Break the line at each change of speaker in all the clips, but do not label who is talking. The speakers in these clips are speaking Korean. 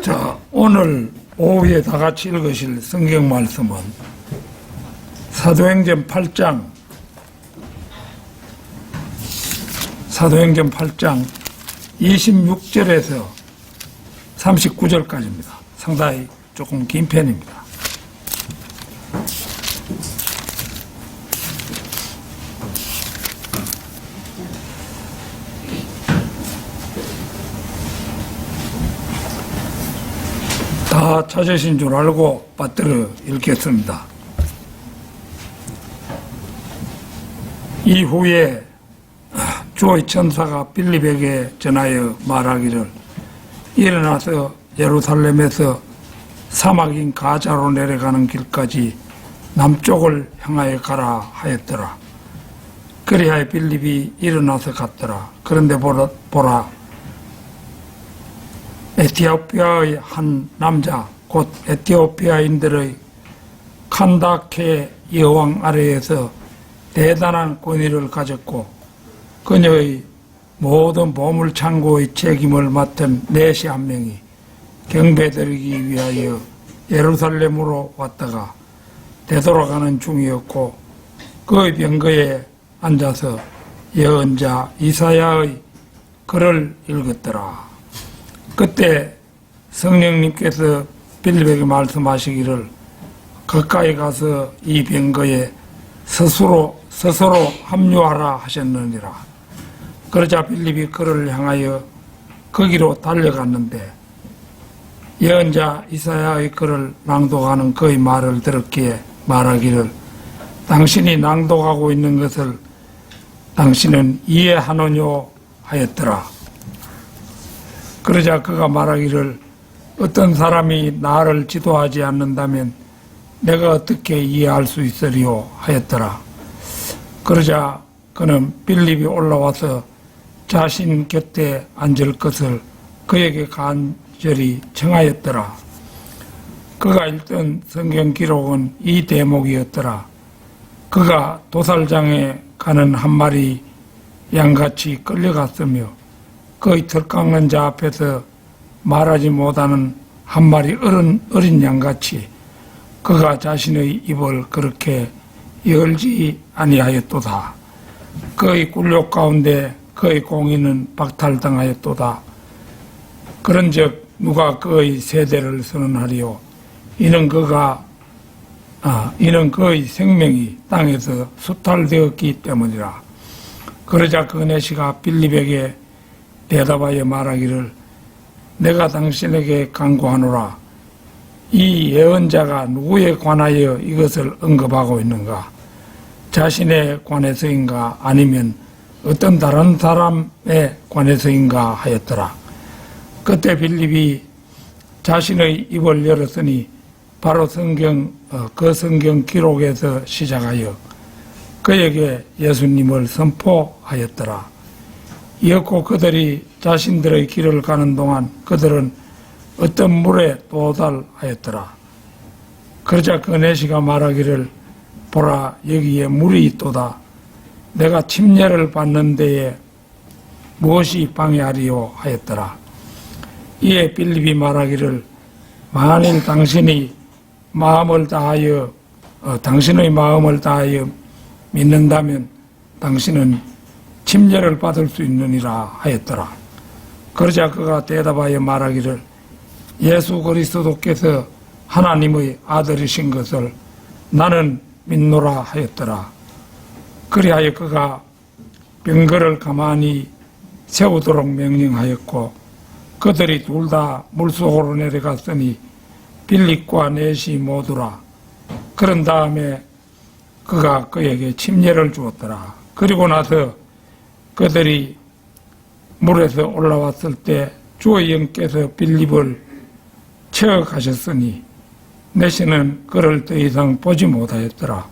자, 오늘 오후에 다 같이 읽으실 성경 말씀은 사도행전 8장 26절에서 39절까지입니다. 상당히 조금 긴 편입니다. 다 찾으신 줄 알고 받들어 읽겠습니다. 이후에 주의 천사가 빌립에게 전하여 말하기를 일어나서 예루살렘에서 사막인 가자로 내려가는 길까지 남쪽을 향하여 가라 하였더라. 그리하여 빌립이 일어나서 갔더라. 그런데 보라 에티오피아의 한 남자 곧 에티오피아인들의 칸다케 여왕 아래에서 대단한 권위를 가졌고 그녀의 모든 보물창고의 책임을 맡은 내시 한 명이 경배드리기 위하여 예루살렘으로 왔다가 되돌아가는 중이었고 그의 병거에 앉아서 예언자 이사야의 글을 읽었더라. 그때 성령님께서 빌립에게 말씀하시기를 가까이 가서 이 병거에 스스로 합류하라 하셨느니라. 그러자 빌립이 그를 향하여 거기로 달려갔는데 예언자 이사야의 글을 낭독하는 그의 말을 들었기에 말하기를 당신이 낭독하고 있는 것을 당신은 이해하느뇨 하였더라. 그러자 그가 말하기를 어떤 사람이 나를 지도하지 않는다면 내가 어떻게 이해할 수 있으리요 하였더라. 그러자 그는 빌립이 올라와서 자신 곁에 앉을 것을 그에게 간절히 청하였더라. 그가 읽던 성경 기록은 이 대목이었더라. 그가 도살장에 가는 한 마리 양같이 끌려갔으며 그의 털 깎는 자 앞에서 말하지 못하는 한 마리 어린 양같이 그가 자신의 입을 그렇게 열지 아니하였도다. 그의 굴욕 가운데 그의 공의는 박탈당하였도다. 그런즉 누가 그의 세대를 선언하리요? 이는 그의 생명이 땅에서 수탈되었기 때문이라. 그러자 그 내시가 빌립에게 대답하여 말하기를 내가 당신에게 간구하노라. 이 예언자가 누구에 관하여 이것을 언급하고 있는가? 자신에 관해서인가 아니면 어떤 다른 사람에 관해서인가 하였더라. 그때 빌립이 자신의 입을 열었으니 바로 그 성경 기록에서 시작하여 그에게 예수님을 선포하였더라. 이었고 그들이 자신들의 길을 가는 동안 그들은 어떤 물에 도달하였더라. 그러자 그 내시가 말하기를 보라 여기에 물이 있도다. 내가 침례를 받는 데에 무엇이 방해하리요 하였더라. 이에 빌립이 말하기를 만일 당신의 마음을 다하여 믿는다면 당신은 침례를 받을 수 있느니라 하였더라. 그러자 그가 대답하여 말하기를 예수 그리스도께서 하나님의 아들이신 것을 나는 믿노라 하였더라. 그리하여 그가 병거를 가만히 세우도록 명령하였고 그들이 둘 다 물속으로 내려갔으니 빌립과 넷이 모두라. 그런 다음에 그가 그에게 침례를 주었더라. 그리고 나서 그들이 물에서 올라왔을 때 주의 영께서 빌립을 채워 가셨으니 내시는 그를 더 이상 보지 못하였더라.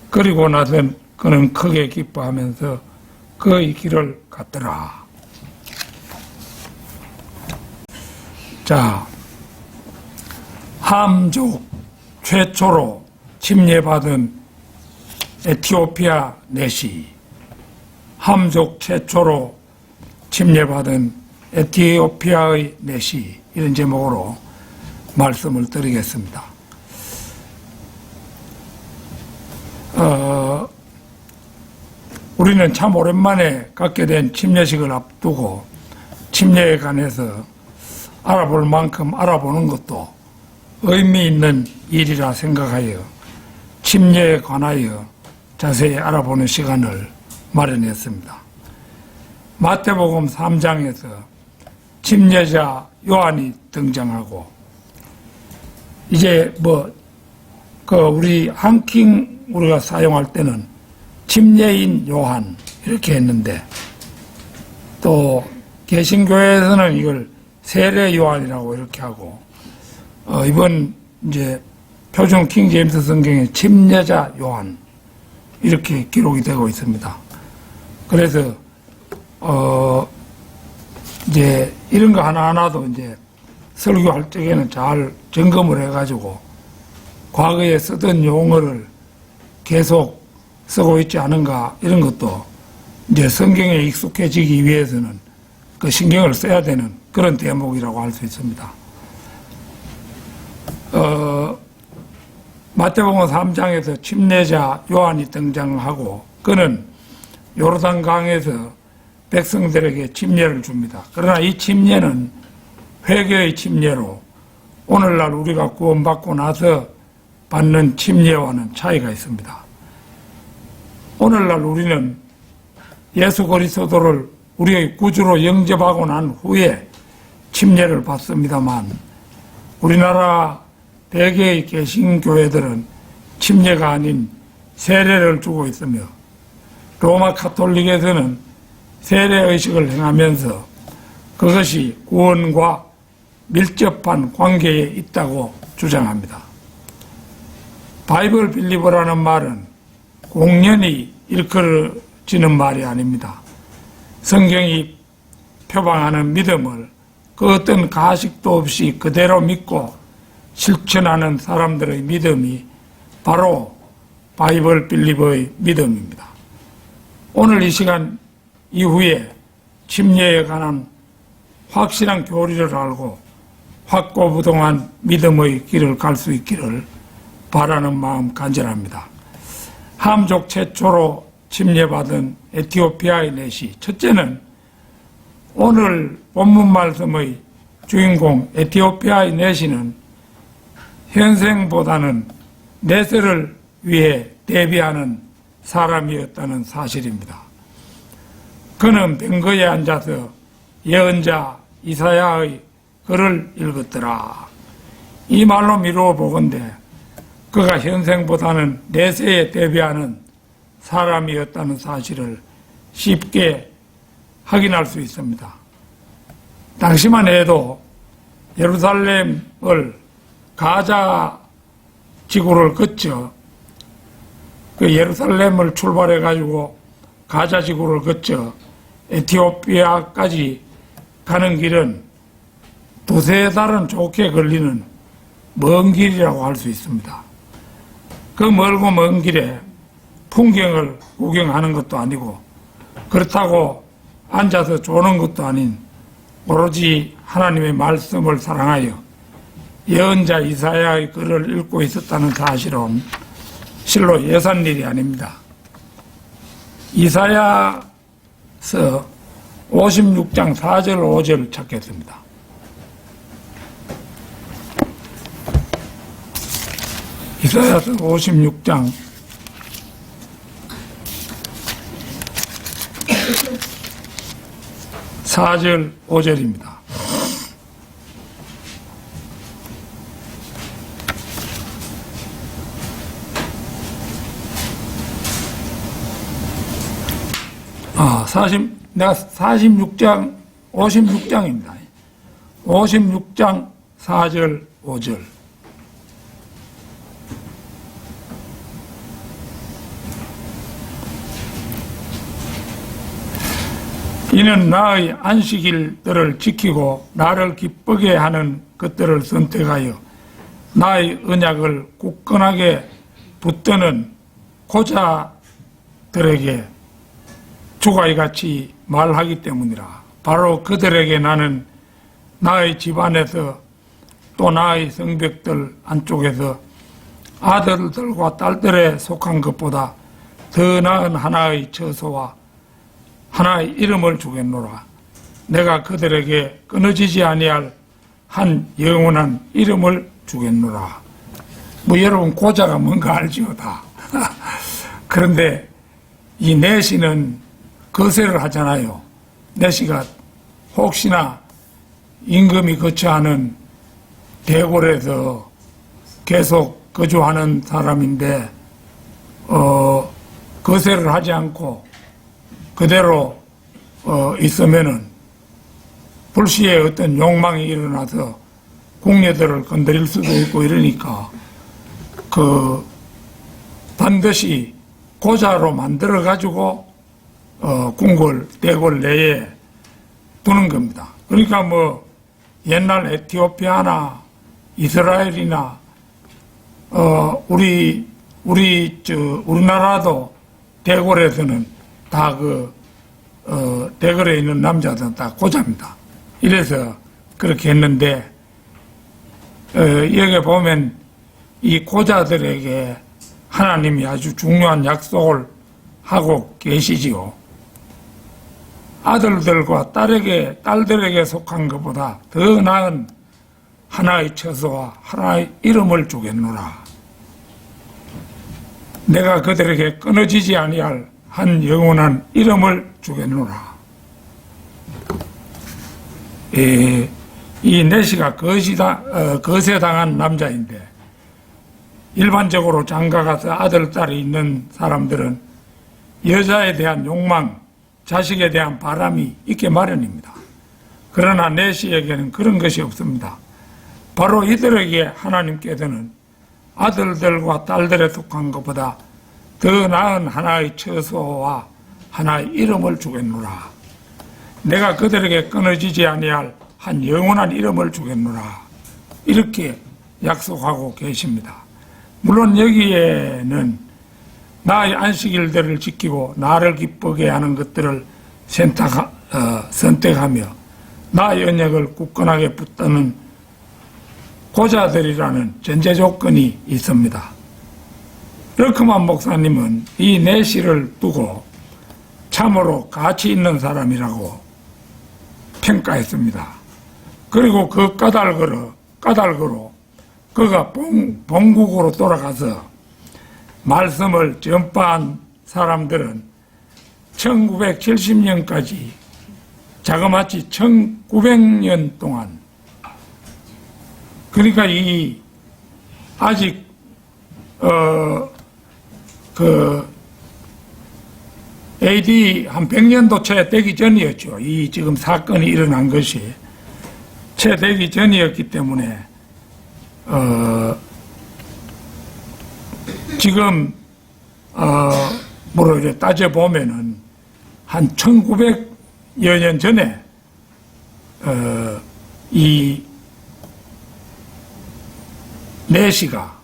그리고 나서 그는 크게 기뻐하면서 그의 길을 갔더라. 자, 함족 최초로 침례받은 에티오피아 내시, 함족 최초로 침례받은 에티오피아의 내시, 이런 제목으로 말씀을 드리겠습니다. 우리는 참 오랜만에 갖게 된 침례식을 앞두고 침례에 관해서 알아볼 만큼 알아보는 것도 의미 있는 일이라 생각하여 침례에 관하여 자세히 알아보는 시간을 마련했습니다. 마태복음 3장에서 침례자 요한이 등장하고, 이제 우리 한킹 우리가 사용할 때는 침례인 요한 이렇게 했는데, 또 개신교에서는 이걸 세례 요한이라고 이렇게 하고, 이번 이제 표준 킹 제임스 성경에 침례자 요한 이렇게 기록이 되고 있습니다. 그래서 이제 이런 거 하나하나도 이제 설교할 적에는 잘 점검을 해가지고 과거에 쓰던 용어를 계속 쓰고 있지 않은가, 이런 것도 이제 성경에 익숙해지기 위해서는 그 신경을 써야 되는 그런 대목이라고 할 수 있습니다. 마태복음 3장에서 침례자 요한이 등장하고, 그는 요르단강에서 백성들에게 침례를 줍니다. 그러나 이 침례는 회개의 침례로 오늘날 우리가 구원받고 나서 받는 침례와는 차이가 있습니다. 오늘날 우리는 예수 그리스도를 우리의 구주로 영접하고 난 후에 침례를 받습니다만, 우리나라 대개의 개신교회들은 침례가 아닌 세례를 주고 있으며, 로마 카톨릭에서는 세례의식을 행하면서 그것이 구원과 밀접한 관계에 있다고 주장합니다. 바이블 빌리버라는 말은 공연히 일컬어지는 말이 아닙니다. 성경이 표방하는 믿음을 그 어떤 가식도 없이 그대로 믿고 실천하는 사람들의 믿음이 바로 바이블 빌리버의 믿음입니다. 오늘 이 시간 이후에 침례에 관한 확실한 교리를 알고 확고부동한 믿음의 길을 갈 수 있기를 바라는 마음 간절합니다. 함족 최초로 침례받은 에티오피아의 넷이, 첫째는 오늘 본문 말씀의 주인공 에티오피아의 넷이는 현생보다는 내세를 위해 대비하는 사람이었다는 사실입니다. 그는 뱅거에 앉아서 예언자 이사야의 글을 읽었더라. 이 말로 미루어 보건대 그가 현생보다는 내세에 대비하는 사람이었다는 사실을 쉽게 확인할 수 있습니다. 당시만 해도 예루살렘을 가자 지구를 거쳐 그 예루살렘을 출발해 가지고 가자 지구를 거쳐 에티오피아까지 가는 길은 두세 달은 좋게 걸리는 먼 길이라고 할 수 있습니다. 그 멀고 먼 길에 풍경을 구경하는 것도 아니고, 그렇다고 앉아서 조는 것도 아닌 오로지 하나님의 말씀을 사랑하여 예언자 이사야의 글을 읽고 있었다는 사실은 실로 예산 일이 아닙니다. 이사야서 56장 4절 5절 찾겠습니다. 이사야서 56장 4절 5절입니다. 내가 46장 56장입니다. 56장 4절 5절. 이는 나의 안식일들을 지키고 나를 기쁘게 하는 것들을 선택하여 나의 언약을 굳건하게 붙드는 고자들에게 주가이같이 말하기 때문이라. 바로 그들에게 나는 나의 집안에서 또 나의 성벽들 안쪽에서 아들들과 딸들에 속한 것보다 더 나은 하나의 처소와 하나의 이름을 주겠노라. 내가 그들에게 끊어지지 아니할 한 영원한 이름을 주겠노라. 뭐 여러분 고자가 뭔가 알지요 다. 그런데 이 내시는 거세를 하잖아요. 내시가 혹시나 임금이 거처하는 대궐에서 계속 거주하는 사람인데 거세를 하지 않고 그대로 있으면은 불시에 어떤 욕망이 일어나서 궁녀들을 건드릴 수도 있고 이러니까 반드시 고자로 만들어 가지고 대궐 내에 두는 겁니다. 그러니까 뭐 옛날 에티오피아나 이스라엘이나 우리나라도 대궐에서는 다 대궐에 있는 남자들은 다 고자입니다. 이래서 그렇게 했는데 여기 보면 이 고자들에게 하나님이 아주 중요한 약속을 하고 계시지요. 아들들과 딸들에게 속한 것보다 더 나은 하나의 처소와 하나의 이름을 주겠노라. 내가 그들에게 끊어지지 아니할 한 영원한 이름을 주겠노라. 이 내시가 거세당한 남자인데 일반적으로 장가가서 아들, 딸이 있는 사람들은 여자에 대한 욕망, 자식에 대한 바람이 있게 마련입니다. 그러나 내시에게는 그런 것이 없습니다. 바로 이들에게 하나님께서는 아들들과 딸들에 속한 것보다 더 나은 하나의 처소와 하나의 이름을 주겠노라. 내가 그들에게 끊어지지 아니할 한 영원한 이름을 주겠노라. 이렇게 약속하고 계십니다. 물론 여기에는 나의 안식일들을 지키고 나를 기쁘게 하는 것들을 선택하며 나의 언약을 굳건하게 붙드는 고자들이라는 전제 조건이 있습니다. 러크만 목사님은 이 내시를 두고 참으로 가치 있는 사람이라고 평가했습니다. 그리고 그 까닭으로 그가 본국으로 돌아가서 말씀을 전파한 사람들은 1970년까지 자그마치 1900년 동안, 그러니까 아직 AD 한 100년도 채 되기 전이었죠. 이 지금 사건이 일어난 것이 채 되기 전이었기 때문에 지금 뭐로 이렇게 따져보면은 한 1900여 년 전에 이 내시가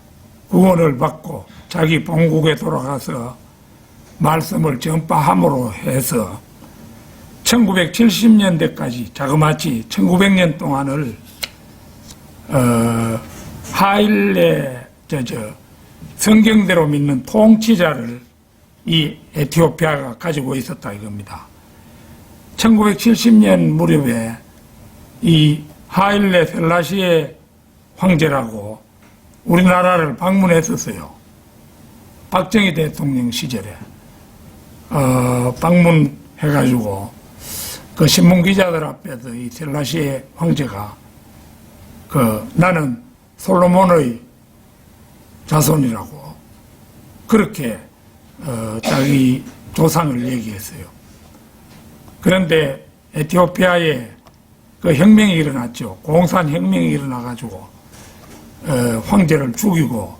구원을 받고 자기 본국에 돌아가서 말씀을 전파함으로 해서 1970년대까지 자그마치 1900년 동안을 하일레 성경대로 믿는 통치자를 이 에티오피아가 가지고 있었다 이겁니다. 1970년 무렵에 이 하일레 셀라시에 황제라고 우리나라를 방문했었어요. 박정희 대통령 시절에 방문해가지고 그 신문 기자들 앞에서 이 셀라시에 황제가 나는 솔로몬의 자손이라고 그렇게 자기 조상을 얘기했어요. 그런데 에티오피아에 그 혁명이 일어났죠. 공산혁명이 일어나가지고 황제를 죽이고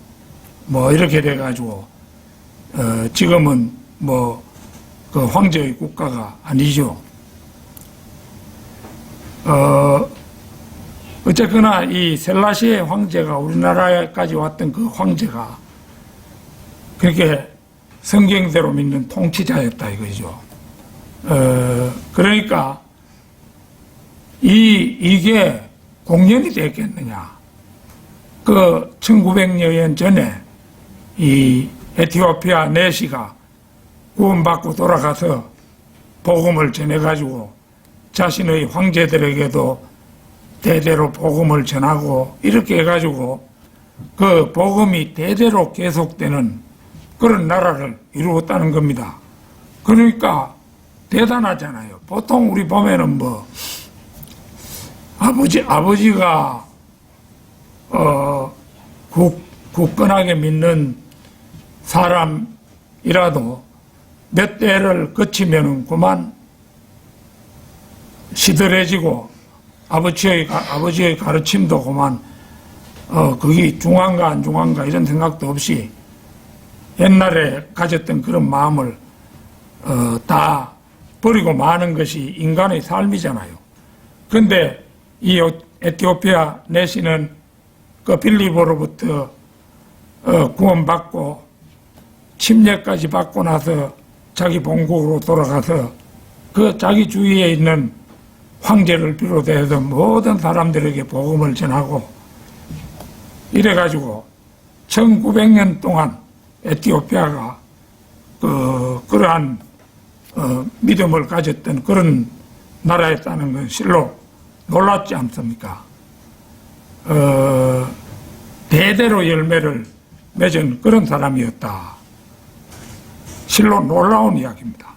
뭐 이렇게 돼가지고 지금은 뭐 그 황제의 국가가 아니죠. 어쨌거나 이 셀라시에 황제가 우리나라에까지 왔던 그 황제가 그렇게 성경대로 믿는 통치자였다 이거죠. 그러니까 이게 공연이 됐겠느냐. 그 1900여 년 전에 이 에티오피아 내시가 구원받고 돌아가서 복음을 전해가지고 자신의 황제들에게도 대대로 복음을 전하고 이렇게 해가지고 그 복음이 대대로 계속되는 그런 나라를 이루었다는 겁니다. 그러니까 대단하잖아요. 보통 우리 보면은 뭐 아버지가 굳건하게 믿는 사람이라도 몇 대를 거치면은 그만 시들해지고 아버지의 가르침도 그만 그게 중한가 안 중한가 이런 생각도 없이 옛날에 가졌던 그런 마음을 다 버리고 마는 것이 인간의 삶이잖아요. 그런데 이 에티오피아 내시는 그 빌립으로부터 구원받고 침례까지 받고 나서 자기 본국으로 돌아가서 그 자기 주위에 있는 황제를 비롯해서 모든 사람들에게 복음을 전하고 이래가지고 1900년 동안 에티오피아가 그러한 믿음을 가졌던 그런 나라였다는 건 실로 놀랍지 않습니까? 대대로 열매를 맺은 그런 사람이었다. 실로 놀라운 이야기입니다.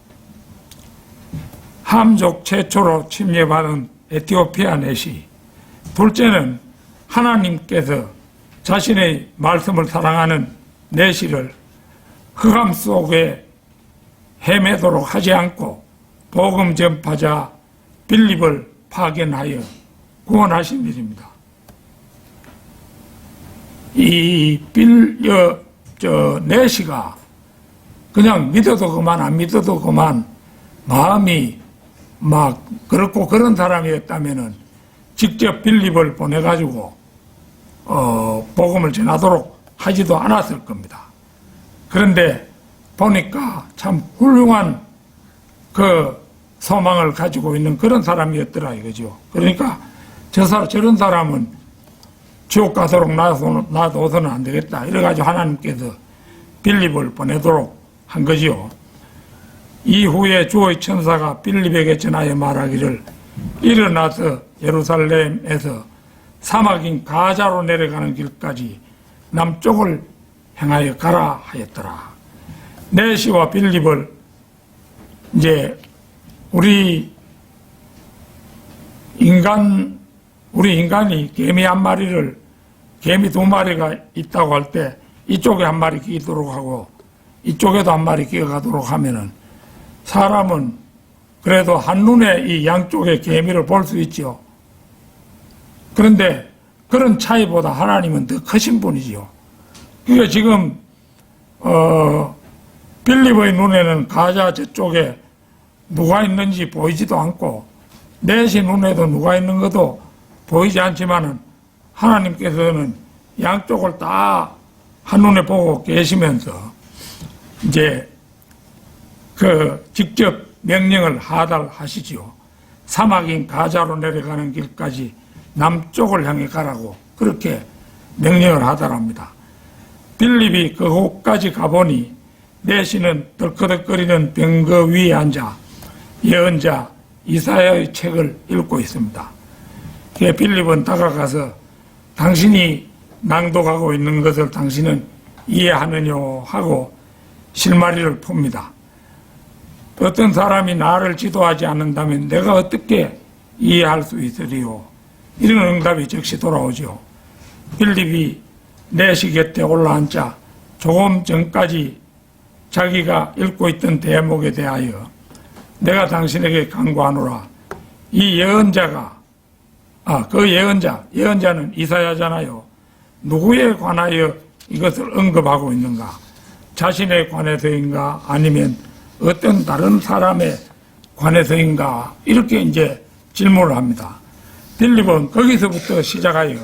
함족 최초로 침례받은 에티오피아 내시, 둘째는 하나님께서 자신의 말씀을 사랑하는 내시를 흑암 속에 헤매도록 하지 않고 복음 전파자 빌립을 파견하여 구원하신 일입니다. 이 내시가 그냥 믿어도 그만 안 믿어도 그만 마음이 막 그렇고 그런 사람이었다면은 직접 빌립을 보내가지고 복음을 전하도록 하지도 않았을 겁니다. 그런데 보니까 참 훌륭한 그 소망을 가지고 있는 그런 사람이었더라 이거죠. 그러니까 저런 사람은 지옥 가도록 놔둬서는 안 되겠다. 이래가지고 하나님께서 빌립을 보내도록 한 거지요. 이후에 주의 천사가 빌립에게 전하여 말하기를 일어나서 예루살렘에서 사막인 가자로 내려가는 길까지 남쪽을 향하여 가라 하였더라. 내시와 빌립을 이제 우리 인간이 개미 한 마리를 개미 두 마리가 있다고 할 때 이쪽에 한 마리 끼도록 하고 이쪽에도 한 마리 끼어가도록 하면은 사람은 그래도 한눈에 이 양쪽의 개미를 볼 수 있죠. 그런데 그런 차이보다 하나님은 더 크신 분이지요. 그러니까 지금 빌립의 눈에는 가자 저쪽에 누가 있는지 보이지도 않고 내시 눈에도 누가 있는 것도 보이지 않지만은 하나님께서는 양쪽을 다 한눈에 보고 계시면서 이제 직접 명령을 하달하시지요. 사막인 가자로 내려가는 길까지 남쪽을 향해 가라고 그렇게 명령을 하달합니다. 빌립이 그곳까지 가보니 내시는 덜커덕거리는 병거 위에 앉아 예언자 이사야의 책을 읽고 있습니다. 빌립은 다가가서 당신이 낭독하고 있는 것을 당신은 이해하느냐 하고 실마리를 풉니다. 어떤 사람이 나를 지도하지 않는다면 내가 어떻게 이해할 수 있으리요? 이런 응답이 즉시 돌아오죠. 빌립이 내시 곁에 올라앉자 조금 전까지 자기가 읽고 있던 대목에 대하여 내가 당신에게 간구하노라. 이 예언자가 예언자는 이사야잖아요. 누구에 관하여 이것을 언급하고 있는가? 자신에 관해서인가? 아니면 어떤 다른 사람에 관해서인가? 이렇게 이제 질문을 합니다. 빌립은 거기서부터 시작하여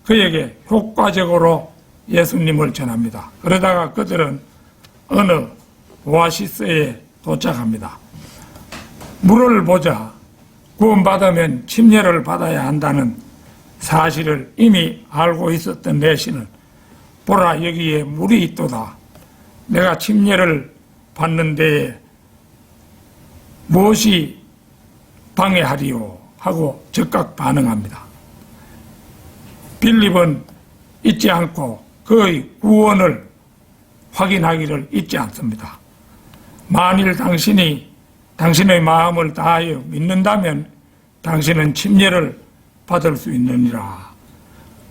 그에게 효과적으로 예수님을 전합니다. 그러다가 그들은 어느 오아시스에 도착합니다. 물을 보자 구원받으면 침례를 받아야 한다는 사실을 이미 알고 있었던 내시는 보라 여기에 물이 있도다. 내가 침례를 받는 데에 무엇이 방해하리요 하고 즉각 반응합니다. 빌립은 잊지 않고 그의 구원을 확인하기를 잊지 않습니다. 만일 당신이 당신의 마음을 다하여 믿는다면 당신은 침례를 받을 수 있느니라.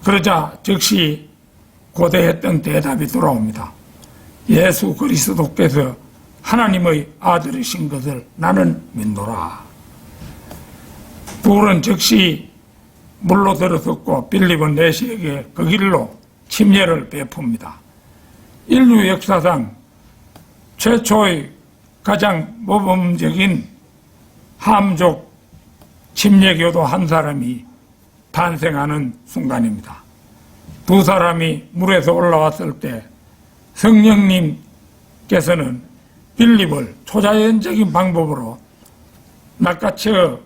그러자 즉시 고대했던 대답이 돌아옵니다. 예수 그리스도께서 하나님의 아들이신 것을 나는 믿노라. 둘은 즉시 물로 들어섰고 빌립은 내시에게 그 길로 침례를 베풉니다. 인류 역사상 최초의 가장 모범적인 함족 침례교도 한 사람이 탄생하는 순간입니다. 두 사람이 물에서 올라왔을 때 성령님께서는 빌립을 초자연적인 방법으로 낚아채어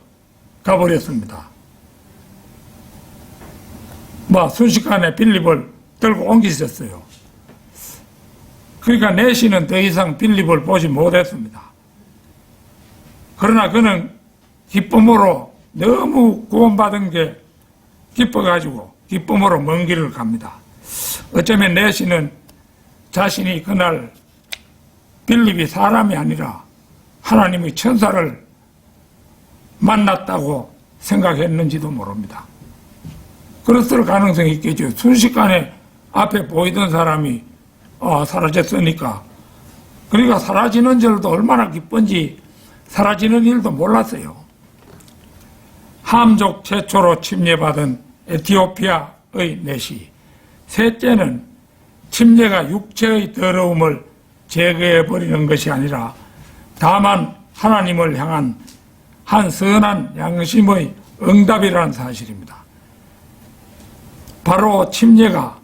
가버렸습니다. 순식간에 빌립을 들고 옮기셨어요. 그러니까 내시는 더 이상 빌립을 보지 못했습니다. 그러나 그는 기쁨으로 너무 구원받은 게 기뻐가지고 기쁨으로 먼 길을 갑니다. 어쩌면 내시는 자신이 그날 빌립이 사람이 아니라 하나님의 천사를 만났다고 생각했는지도 모릅니다. 그랬을 가능성이 있겠죠. 순식간에 앞에 보이던 사람이 사라졌으니까. 그러니까 사라지는 줄도 얼마나 기쁜지 사라지는 일도 몰랐어요. 함족 최초로 침례받은 에티오피아의 내시. 셋째는 침례가 육체의 더러움을 제거해버리는 것이 아니라 다만 하나님을 향한 한 선한 양심의 응답이라는 사실입니다. 바로 침례가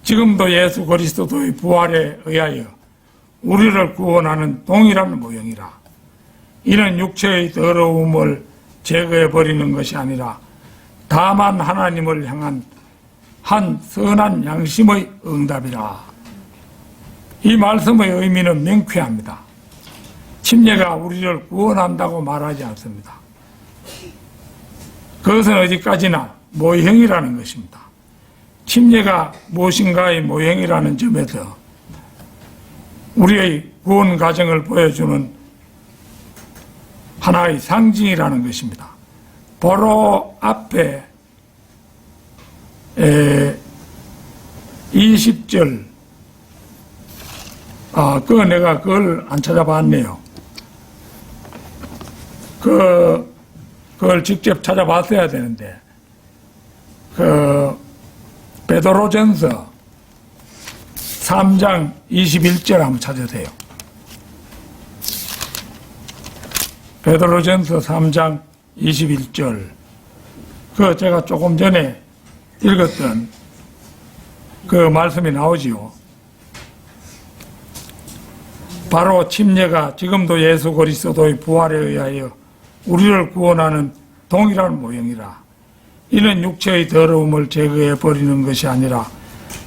지금도 예수 그리스도의 부활에 의하여 우리를 구원하는 동일한 모형이라. 이는 육체의 더러움을 제거해버리는 것이 아니라 다만 하나님을 향한 한 선한 양심의 응답이라. 이 말씀의 의미는 명쾌합니다. 침례가 우리를 구원한다고 말하지 않습니다. 그것은 어디까지나 모형이라는 것입니다. 침례가 무엇인가의 모형이라는 점에서 우리의 구원 과정을 보여주는 하나의 상징이라는 것입니다. 바로 앞에 20절 내가 그걸 안 찾아봤네요. 그걸 직접 찾아봤어야 되는데 베드로전서 3장 21절 한번 찾으세요. 베드로전서 3장 21절. 제가 조금 전에 읽었던 그 말씀이 나오지요. 바로 침례가 지금도 예수 그리스도의 부활에 의하여 우리를 구원하는 동일한 모형이라. 이는 육체의 더러움을 제거해 버리는 것이 아니라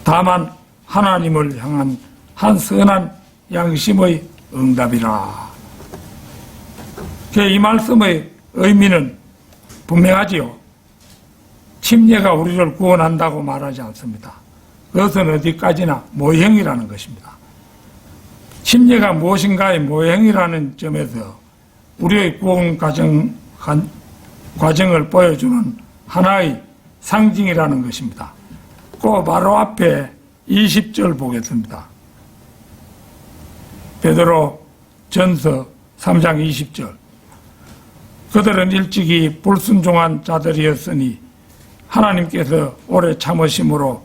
다만 하나님을 향한 한 선한 양심의 응답이라. 이 말씀의 의미는 분명하지요. 침례가 우리를 구원한다고 말하지 않습니다. 그것은 어디까지나 모형이라는 것입니다. 침례가 무엇인가의 모형이라는 점에서 우리의 구원 과정을 보여주는 하나의 상징이라는 것입니다. 그 바로 앞에 20절 보겠습니다. 베드로 전서 3장 20절. 그들은 일찍이 불순종한 자들이었으니 하나님께서 오래 참으심으로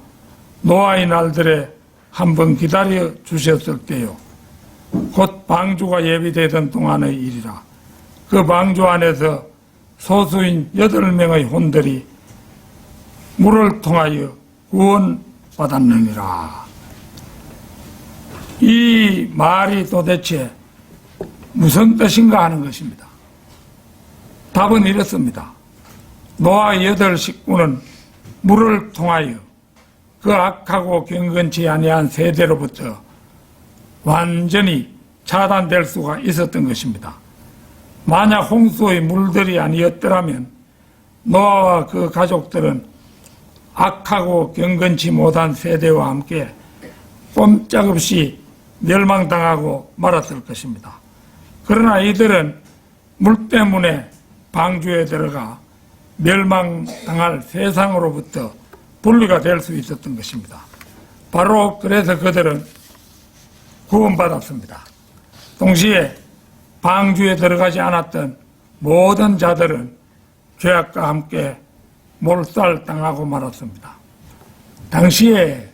노아의 날들에 한번 기다려 주셨을 때요. 곧 방주가 예비되던 동안의 일이라. 그 방주 안에서 소수인 8명의 혼들이 물을 통하여 구원받았느니라. 이 말이 도대체 무슨 뜻인가 하는 것입니다. 답은 이렇습니다. 노아의 8 식구는 물을 통하여 그 악하고 경건치 아니한 세대로부터 완전히 차단될 수가 있었던 것입니다. 만약 홍수의 물들이 아니었더라면 노아와 그 가족들은 악하고 경건치 못한 세대와 함께 꼼짝없이 멸망당하고 말았을 것입니다. 그러나 이들은 물 때문에 방주에 들어가 멸망당할 세상으로부터 분리가 될 수 있었던 것입니다. 바로 그래서 그들은 구원받았습니다. 동시에 방주에 들어가지 않았던 모든 자들은 죄악과 함께 몰살당하고 말았습니다. 당시에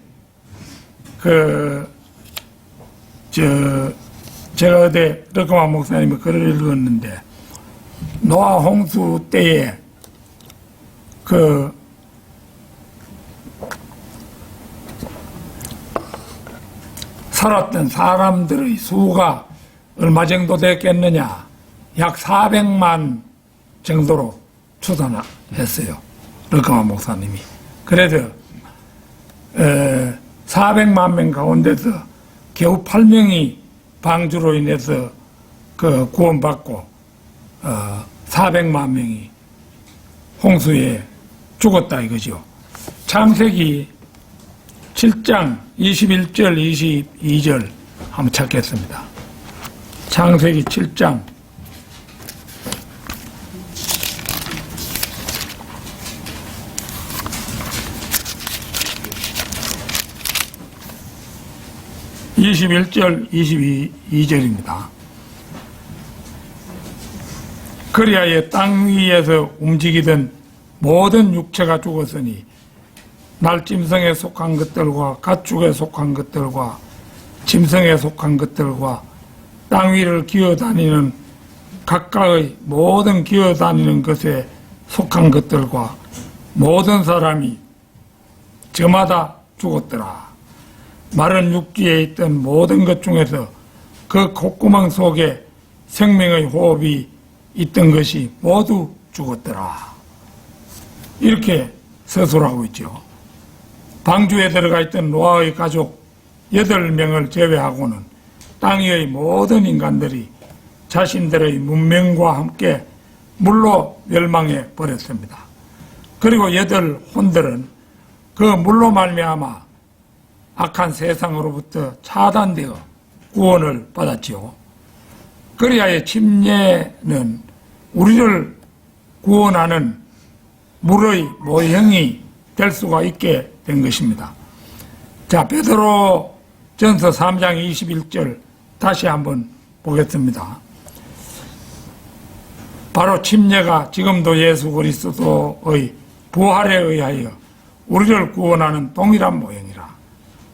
제가 어제 르크만 목사님의 글을 읽었는데 노아 홍수 때에 살았던 사람들의 수가 얼마 정도 됐겠느냐? 약 400만 정도로 추산했어요. 르크만 목사님이. 그래서 400만 명 가운데서 겨우 8명이 방주로 인해서 구원받고 400만 명이 홍수에 죽었다 이거죠. 창세기 7장 21절 22절 한번 찾겠습니다. 창세기 7장 21절 22절입니다. 그리하여 땅 위에서 움직이던 모든 육체가 죽었으니 날짐승에 속한 것들과 가축에 속한 것들과 짐승에 속한 것들과 땅 위를 기어다니는 각각의 모든 기어다니는 것에 속한 것들과 모든 사람이 저마다 죽었더라. 마른 육지에 있던 모든 것 중에서 그 콧구멍 속에 생명의 호흡이 있던 것이 모두 죽었더라. 이렇게 서술하고 있죠. 방주에 들어가 있던 노아의 가족 8명을 제외하고는 땅 위의 모든 인간들이 자신들의 문명과 함께 물로 멸망해 버렸습니다. 그리고 8 혼들은 그 물로 말미암아 악한 세상으로부터 차단되어 구원을 받았지요. 그리하여 침례는 우리를 구원하는 물의 모형이 될 수가 있게 된 것입니다. 자, 베드로 전서 3장 21절 다시 한번 보겠습니다. 바로 침례가 지금도 예수 그리스도의 부활에 의하여 우리를 구원하는 동일한 모형이라.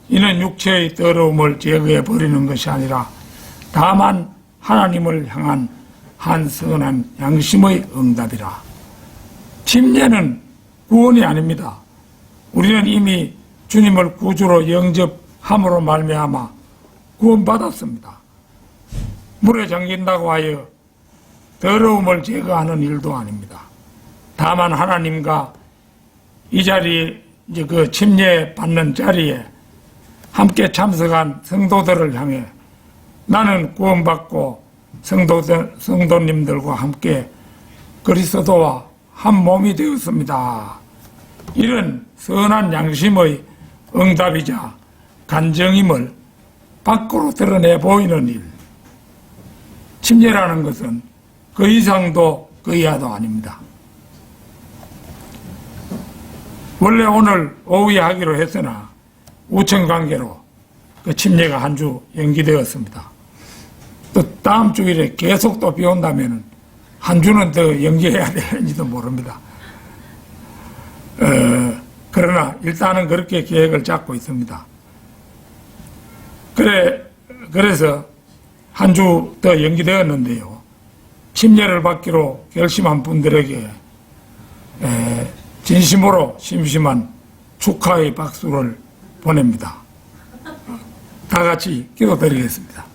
이는 육체의 더러움을 제거해 버리는 것이 아니라 다만 하나님을 향한 한 선한 양심의 응답이라. 침례는 구원이 아닙니다. 우리는 이미 주님을 구주로 영접함으로 말미암아 구원받았습니다. 물에 잠긴다고 하여 더러움을 제거하는 일도 아닙니다. 다만 하나님과 이 자리에 이제 그 침례 받는 자리에 함께 참석한 성도들을 향해 나는 구원받고 성도님들과 함께 그리스도와 한 몸이 되었습니다. 이런 선한 양심의 응답이자 간정임을 밖으로 드러내 보이는 일. 침례라는 것은 그 이상도 그 이하도 아닙니다. 원래 오늘 오후에 하기로 했으나 우천관계로 그 침례가 한 주 연기되었습니다. 또 다음 주일에 계속 또 비 온다면 한 주는 더 연기해야 되는지도 모릅니다. 그러나 일단은 그렇게 계획을 잡고 있습니다. 그래서 한 주 더 연기되었는데요. 침례를 받기로 결심한 분들에게 진심으로 심심한 축하의 박수를 보냅니다. 다 같이 기도드리겠습니다.